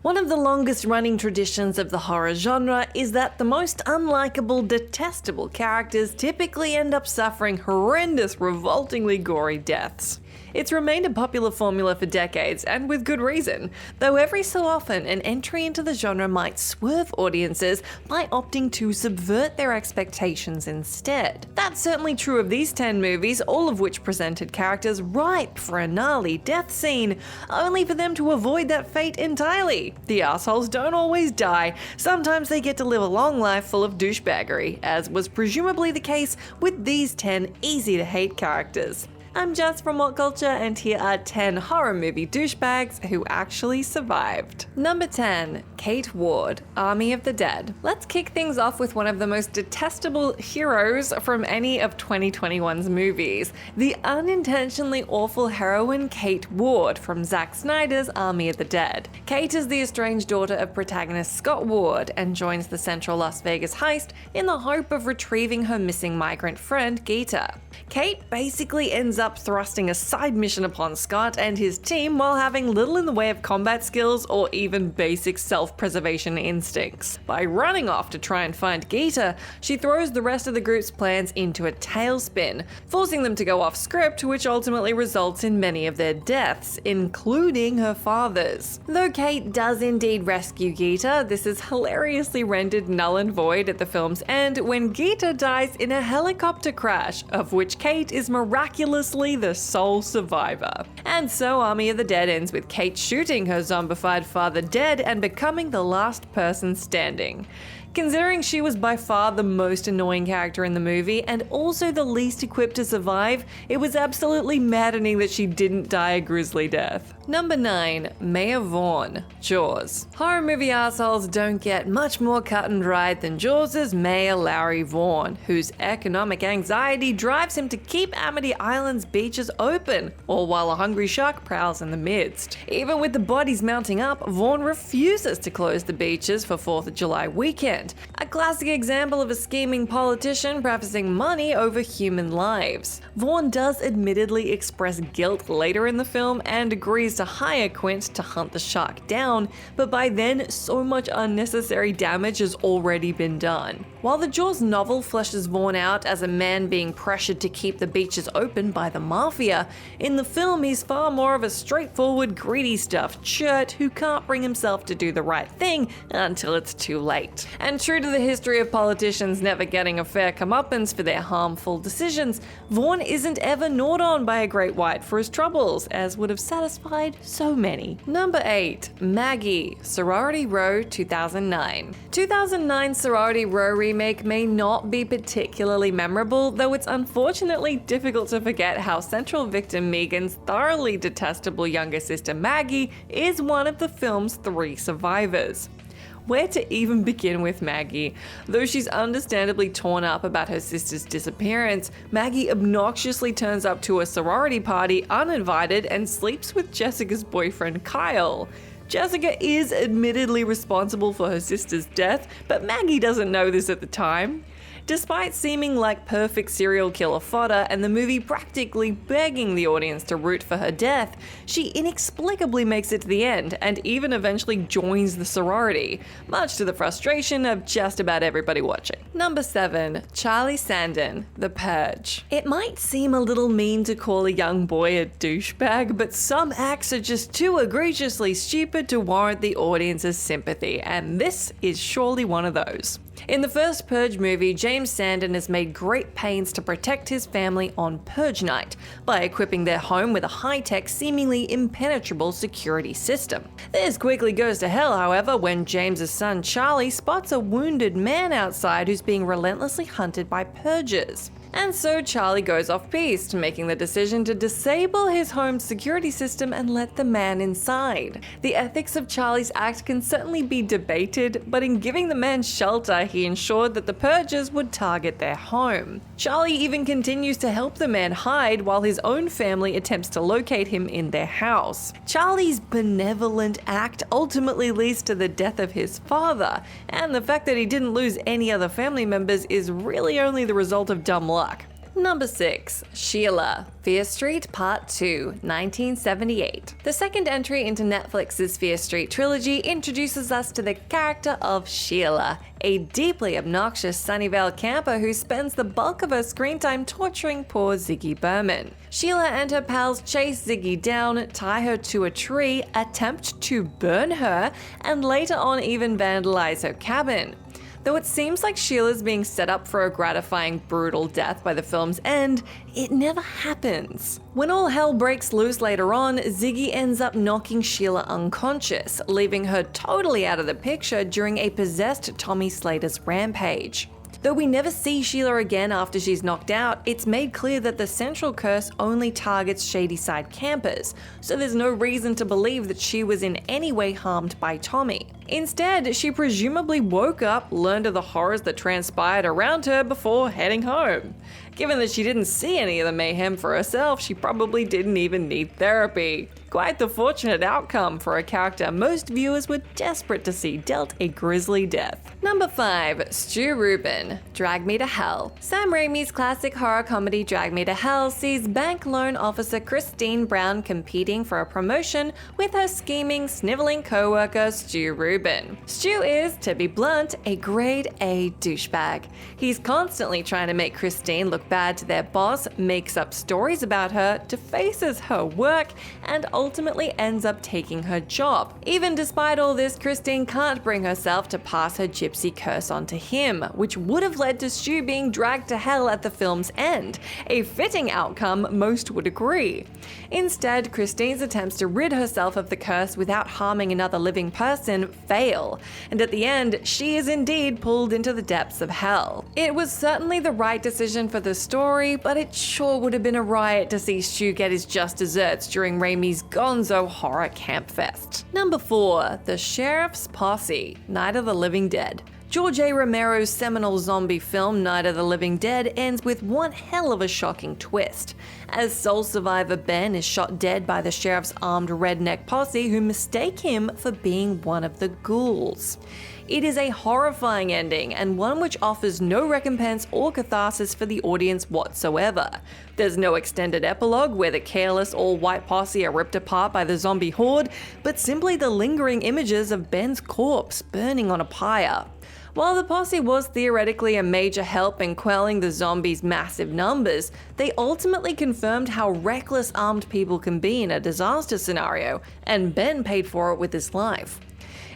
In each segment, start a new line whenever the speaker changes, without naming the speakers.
One of the longest running traditions of the horror genre is that the most unlikable, detestable characters typically end up suffering horrendous, revoltingly gory deaths. It's remained a popular formula for decades, and with good reason, though every so often an entry into the genre might swerve audiences by opting to subvert their expectations instead. That's certainly true of these 10 movies, all of which presented characters ripe for a gnarly death scene, only for them to avoid that fate entirely. The assholes don't always die, sometimes they get to live a long life full of douchebaggery, as was presumably the case with these 10 easy-to-hate characters. I'm Jess from What Culture, and here are 10 horror movie douchebags who actually survived. Number 10. Kate Ward, Army of the Dead. Let's kick things off with one of the most detestable heroes from any of 2021's movies, the unintentionally awful heroine Kate Ward from Zack Snyder's Army of the Dead. Kate is the estranged daughter of protagonist Scott Ward and joins the central Las Vegas heist in the hope of retrieving her missing migrant friend Geeta. Kate basically ends up thrusting a side mission upon Scott and his team while having little in the way of combat skills or even basic self-preservation instincts. By running off to try and find Geeta, she throws the rest of the group's plans into a tailspin, forcing them to go off script, which ultimately results in many of their deaths, including her father's. Though Kate does indeed rescue Geeta, this is hilariously rendered null and void at the film's end when Geeta dies in a helicopter crash, of which Kate is miraculously the sole survivor. And so Army of the Dead ends with Kate shooting her zombified father dead and becoming the last person standing. Considering she was by far the most annoying character in the movie and also the least equipped to survive, it was absolutely maddening that she didn't die a grisly death. Number 9. Mayor Vaughn, Jaws. Horror movie assholes don't get much more cut and dried than Jaws' Mayor Larry Vaughn, whose economic anxiety drives him to keep Amity Island's beaches open, all while a hungry shark prowls in the midst. Even with the bodies mounting up, Vaughn refuses to close the beaches for 4th of July weekend. A classic example of a scheming politician prefacing money over human lives. Vaughn does admittedly express guilt later in the film and agrees to hire Quint to hunt the shark down, but by then so much unnecessary damage has already been done. While the Jaws novel fleshes Vaughn out as a man being pressured to keep the beaches open by the mafia, in the film he's far more of a straightforward, greedy stuffed shirt who can't bring himself to do the right thing until it's too late. And true to the history of politicians never getting a fair comeuppance for their harmful decisions, Vaughn isn't ever gnawed on by a great white for his troubles, as would have satisfied so many. Number 8. Maggie, Sorority Row 2009. 2009's Sorority Row remake may not be particularly memorable, though it's unfortunately difficult to forget how central victim Megan's thoroughly detestable younger sister Maggie is one of the film's 3 survivors. Where to even begin with Maggie? Though she's understandably torn up about her sister's disappearance, Maggie obnoxiously turns up to a sorority party uninvited and sleeps with Jessica's boyfriend Kyle. Jessica is admittedly responsible for her sister's death, but Maggie doesn't know this at the time. Despite seeming like perfect serial killer fodder and the movie practically begging the audience to root for her death, she inexplicably makes it to the end and even eventually joins the sorority, much to the frustration of just about everybody watching. Number 7. Charlie Sanderson, The Purge. It might seem a little mean to call a young boy a douchebag, but some acts are just too egregiously stupid to warrant the audience's sympathy, and this is surely one of those. In the first Purge movie, James Sanderson has made great pains to protect his family on Purge night by equipping their home with a high-tech, seemingly impenetrable security system. This quickly goes to hell, however, when James's son Charlie spots a wounded man outside who's being relentlessly hunted by Purgers. And so Charlie goes off-piste, making the decision to disable his home's security system and let the man inside. The ethics of Charlie's act can certainly be debated, but in giving the man shelter, he ensured that the Purgers would target their home. Charlie even continues to help the man hide while his own family attempts to locate him in their house. Charlie's benevolent act ultimately leads to the death of his father, and the fact that he didn't lose any other family members is really only the result of dumb luck. Number 6. Sheila, Fear Street Part 2, 1978. The second entry into Netflix's Fear Street trilogy introduces us to the character of Sheila, a deeply obnoxious Sunnyvale camper who spends the bulk of her screen time torturing poor Ziggy Berman. Sheila and her pals chase Ziggy down, tie her to a tree, attempt to burn her, and later on even vandalize her cabin. Though it seems like Sheila's being set up for a gratifying, brutal death by the film's end, it never happens. When all hell breaks loose later on, Ziggy ends up knocking Sheila unconscious, leaving her totally out of the picture during a possessed Tommy Slater's rampage. Though we never see Sheila again after she's knocked out, it's made clear that the central curse only targets Shadyside campers, so there's no reason to believe that she was in any way harmed by Tommy. Instead, she presumably woke up, learned of the horrors that transpired around her before heading home. Given that she didn't see any of the mayhem for herself, she probably didn't even need therapy. Quite the fortunate outcome for a character most viewers were desperate to see dealt a grisly death. Number 5. Stu Ruben, Drag Me to Hell. Sam Raimi's classic horror comedy Drag Me to Hell sees bank loan officer Christine Brown competing for a promotion with her scheming, sniveling co-worker Stu Ruben. Stu is, to be blunt, a grade A douchebag. He's constantly trying to make Christine look bad to their boss, makes up stories about her, defaces her work, and ultimately ends up taking her job. Even despite all this, Christine can't bring herself to pass her gypsy curse onto him, which would have led to Stu being dragged to hell at the film's end, a fitting outcome most would agree. Instead, Christine's attempts to rid herself of the curse without harming another living person fail, and at the end, she is indeed pulled into the depths of hell. It was certainly the right decision for the story, but it sure would have been a riot to see Stu get his just desserts during Raimi's gonzo horror camp fest. Number 4. The Sheriffs Posy, Night of the Living Dead. George A. Romero's seminal zombie film Night of the Living Dead ends with one hell of a shocking twist, as sole survivor Ben is shot dead by the sheriff's armed redneck posse who mistake him for being one of the ghouls. It is a horrifying ending, and one which offers no recompense or catharsis for the audience whatsoever. There's no extended epilogue where the careless all-white posse are ripped apart by the zombie horde, but simply the lingering images of Ben's corpse burning on a pyre. While the posse was theoretically a major help in quelling the zombies' massive numbers, they ultimately confirmed how reckless armed people can be in a disaster scenario, and Ben paid for it with his life.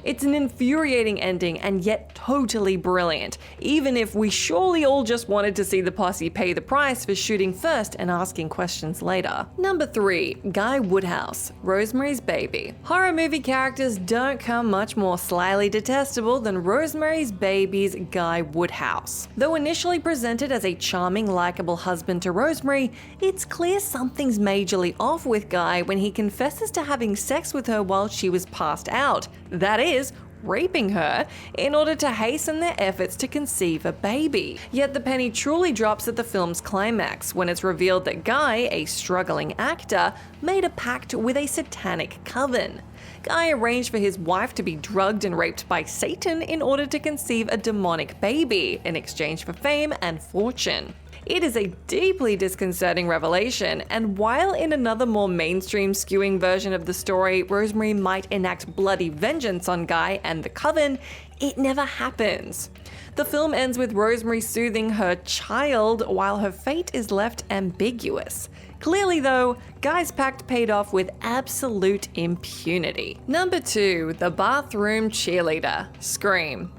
It's an infuriating ending and yet totally brilliant, even if we surely all just wanted to see the posse pay the price for shooting first and asking questions later. Number 3. Guy Woodhouse, Rosemary's Baby. Horror movie characters don't come much more slyly detestable than Rosemary's Baby's Guy Woodhouse. Though initially presented as a charming, likable husband to Rosemary, it's clear something's majorly off with Guy when he confesses to having sex with her while she was passed out. That is, raping her, in order to hasten their efforts to conceive a baby. Yet the penny truly drops at the film's climax when it's revealed that Guy, a struggling actor, made a pact with a satanic coven. Guy arranged for his wife to be drugged and raped by Satan in order to conceive a demonic baby in exchange for fame and fortune. It is a deeply disconcerting revelation, and while in another more mainstream skewing version of the story, Rosemary might enact bloody vengeance on Guy and the coven, it never happens. The film ends with Rosemary soothing her child while her fate is left ambiguous. Clearly though, Guy's pact paid off with absolute impunity. Number 2. The Bathroom Cheerleader, Scream.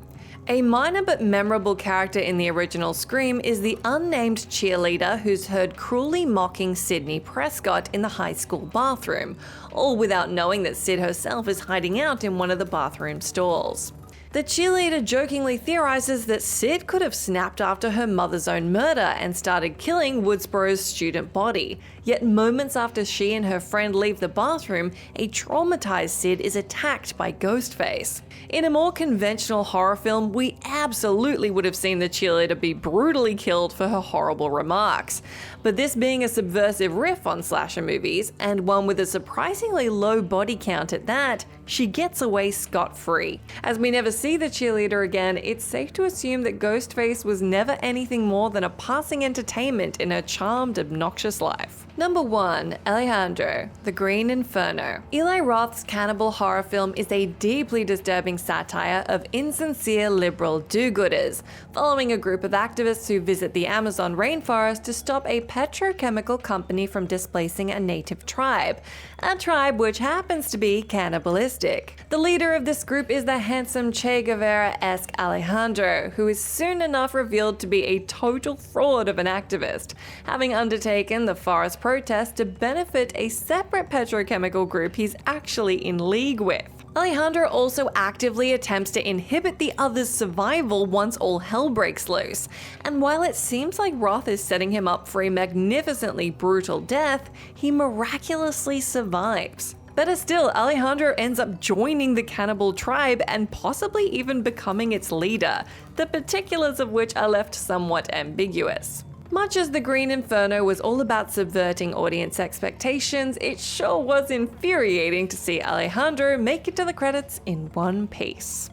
A minor but memorable character in the original Scream is the unnamed cheerleader who's heard cruelly mocking Sydney Prescott in the high school bathroom, all without knowing that Sid herself is hiding out in one of the bathroom stalls. The cheerleader jokingly theorizes that Sid could have snapped after her mother's own murder and started killing Woodsboro's student body. Yet moments after she and her friend leave the bathroom, a traumatized Sid is attacked by Ghostface. In a more conventional horror film, we absolutely would have seen the cheerleader be brutally killed for her horrible remarks. But this being a subversive riff on slasher movies, and one with a surprisingly low body count at that, she gets away scot-free. As we never see the cheerleader again, it's safe to assume that Ghostface was never anything more than a passing entertainment in her charmed, obnoxious life. Number 1. Alejandro, the Green Inferno. Eli Roth's cannibal horror film is a deeply disturbing satire of insincere liberal do-gooders, following a group of activists who visit the Amazon rainforest to stop a petrochemical company from displacing a native tribe, a tribe which happens to be cannibalistic. The leader of this group is the handsome Che Guevara-esque Alejandro, who is soon enough revealed to be a total fraud of an activist, having undertaken the forest protest to benefit a separate petrochemical group he's actually in league with. Alejandro also actively attempts to inhibit the other's survival once all hell breaks loose, and while it seems like Roth is setting him up for a magnificently brutal death, he miraculously survives. Better still, Alejandro ends up joining the cannibal tribe and possibly even becoming its leader, the particulars of which are left somewhat ambiguous. Much as The Green Inferno was all about subverting audience expectations, it sure was infuriating to see Alejandro make it to the credits in one piece.